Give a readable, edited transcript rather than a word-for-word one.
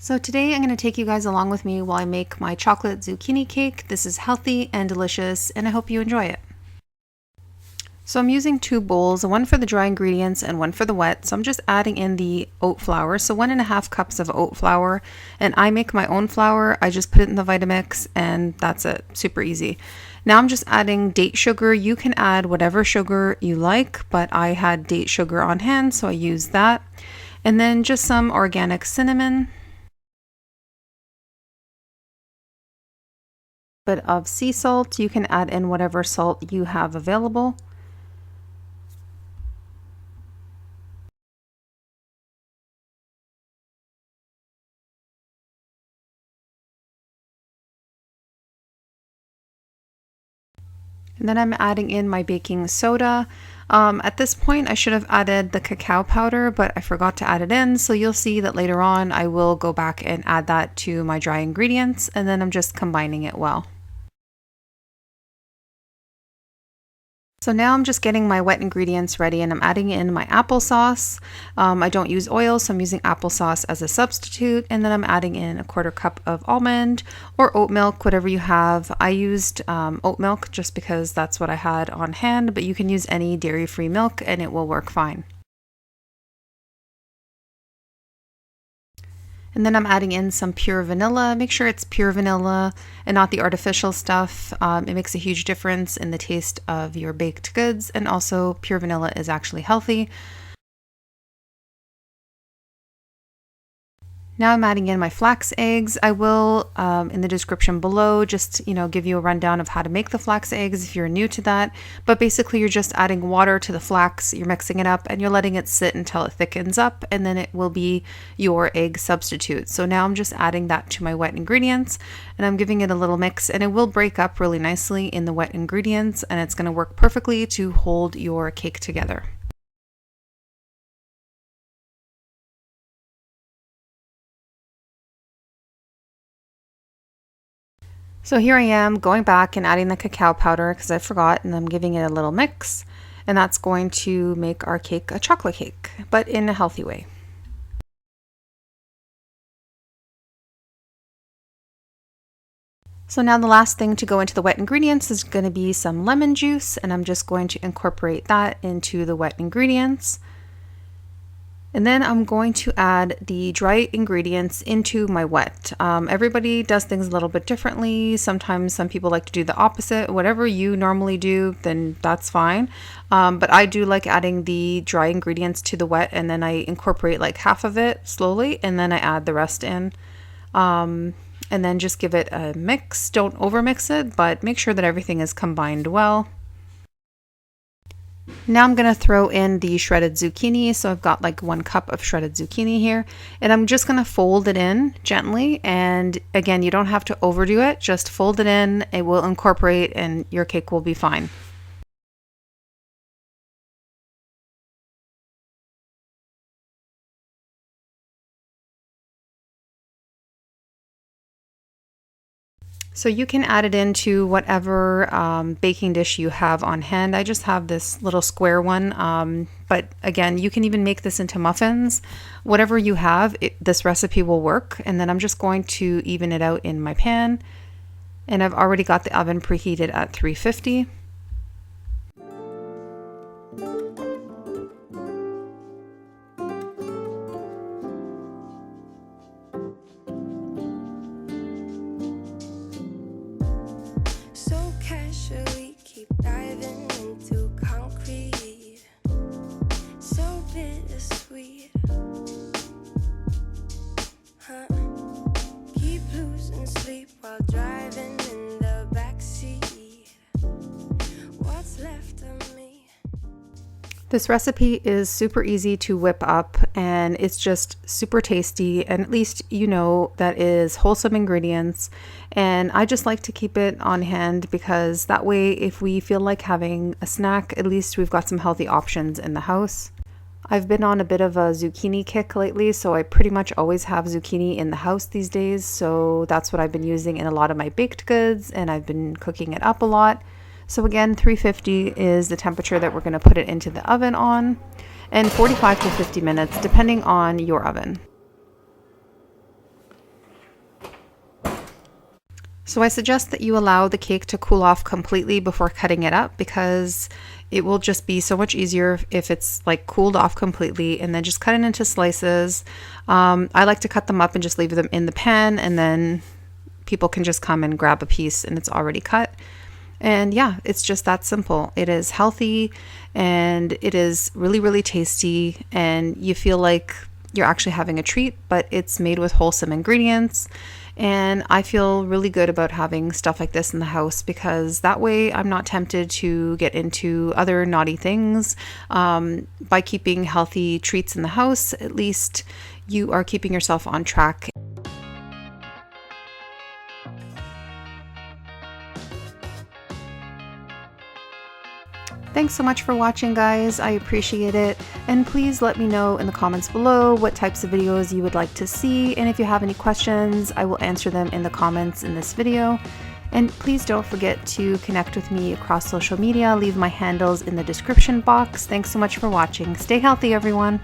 So today I'm going to take you guys along with me while I make my chocolate zucchini cake. This is healthy and delicious, and I hope you enjoy it. So I'm using two bowls, one for the dry ingredients and one for the wet. So I'm just adding in the oat flour, so 1.5 cups of oat flour. And I make my own flour. I just put it in the Vitamix and that's it. Super easy. Now I'm just adding date sugar. You can add whatever sugar you like, but I had date sugar on hand, so I used that. And then just some organic cinnamon. Bit of sea salt. You can add in whatever salt you have available. And then I'm adding in my baking soda. At this point, I should have added the cacao powder, but I forgot to add it in. So you'll see that later on, I will go back and add that to my dry ingredients, and then I'm just combining it well. So now I'm just getting my wet ingredients ready and I'm adding in my applesauce. I don't use oil, so I'm using applesauce as a substitute. And then I'm adding in 1/4 cup of almond or oat milk, whatever you have. I used oat milk just because that's what I had on hand, but you can use any dairy-free milk and it will work fine. And then I'm adding in some pure vanilla. Make sure it's pure vanilla and not the artificial stuff. It makes a huge difference in the taste of your baked goods, and also pure vanilla is actually healthy. Now I'm adding in my flax eggs. I will, in the description below, just give you a rundown of how to make the flax eggs if you're new to that. But basically you're just adding water to the flax, you're mixing it up, and you're letting it sit until it thickens up, and then it will be your egg substitute. So now I'm just adding that to my wet ingredients, and I'm giving it a little mix, and it will break up really nicely in the wet ingredients, and it's going to work perfectly to hold your cake together. So here I am going back and adding the cacao powder because I forgot, and I'm giving it a little mix, and that's going to make our cake a chocolate cake, but in a healthy way. So now the last thing to go into the wet ingredients is going to be some lemon juice, and I'm just going to incorporate that into the wet ingredients. And then I'm going to add the dry ingredients into my wet. Everybody does things a little bit differently. Sometimes some people like to do the opposite. Whatever you normally do, then that's fine. But I do like adding the dry ingredients to the wet, and then I incorporate like half of it slowly, and then I add the rest in. And then just give it a mix. Don't overmix it, but make sure that everything is combined well. Now I'm going to throw in the shredded zucchini. So I've got like 1 cup of shredded zucchini here, and I'm just going to fold it in gently. And again, you don't have to overdo it, just fold it in. It will incorporate and your cake will be fine. So you can add it into whatever baking dish you have on hand. I just have this little square one, but again, you can even make this into muffins. Whatever you have, this recipe will work. And then I'm just going to even it out in my pan. And I've already got the oven preheated at 350. This recipe is super easy to whip up, and it's just super tasty, and at least you know that is wholesome ingredients. And I just like to keep it on hand because that way if we feel like having a snack, at least we've got some healthy options in the house. I've been on a bit of a zucchini kick lately, so I pretty much always have zucchini in the house these days. So that's what I've been using in a lot of my baked goods, and I've been cooking it up a lot. So again, 350 is the temperature that we're going to put it into the oven on, and 45 to 50 minutes depending on your oven. So I suggest that you allow the cake to cool off completely before cutting it up, because it will just be so much easier if it's like cooled off completely, and then just cut it into slices. I like to cut them up and just leave them in the pan, and then people can just come and grab a piece and it's already cut. And yeah, it's just that simple. It is healthy and it is really, really tasty, and you feel like you're actually having a treat, but it's made with wholesome ingredients. And I feel really good about having stuff like this in the house, because that way I'm not tempted to get into other naughty things. By keeping healthy treats in the house, at least you are keeping yourself on track. Thanks so much for watching, guys. I appreciate it. And please let me know in the comments below what types of videos you would like to see. And if you have any questions, I will answer them in the comments in this video. And please don't forget to connect with me across social media. Leave my handles in the description box. Thanks so much for watching. Stay healthy, everyone.